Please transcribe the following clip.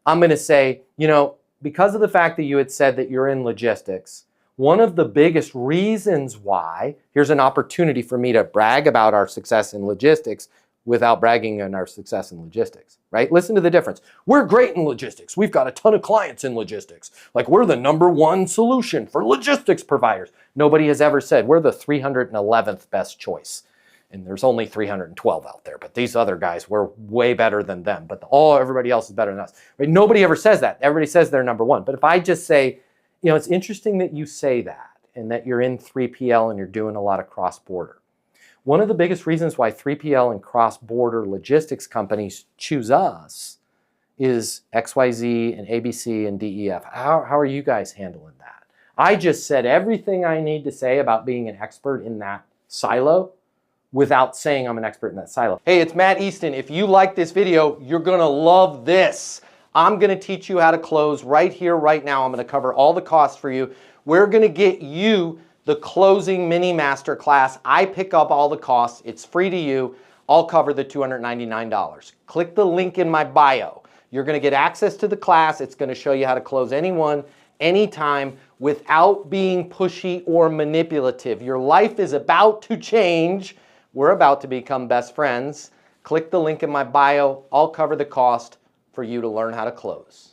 I'm going to say, because of the fact that you had said that you're in logistics, one of the biggest reasons why, here's an opportunity for me to brag about our success in logistics without bragging on our success in logistics, right? Listen to the difference. We're great in logistics. We've got a ton of clients in logistics. Like, we're the #1 solution for logistics providers. Nobody has ever said we're the 311th best choice. And there's only 312 out there, but these other guys, we're way better than them. But everybody else is better than us. Right? Nobody ever says that. Everybody says they're #1. But if I just say, it's interesting that you say that and that you're in 3PL and you're doing a lot of cross-border. One of the biggest reasons why 3PL and cross-border logistics companies choose us is XYZ and ABC and DEF. How are you guys handling that? I just said everything I need to say about being an expert in that silo without saying I'm an expert in that silo. Hey, it's Matt Easton. If you like this video, you're gonna love this. I'm gonna teach you how to close right here, right now. I'm gonna cover all the costs for you. We're gonna get you the closing mini masterclass. I pick up all the costs. It's free to you. I'll cover the $299. Click the link in my bio. You're gonna get access to the class. It's gonna show you how to close anyone, anytime, without being pushy or manipulative. Your life is about to change. We're about to become best friends. Click the link in my bio. I'll cover the cost for you to learn how to close.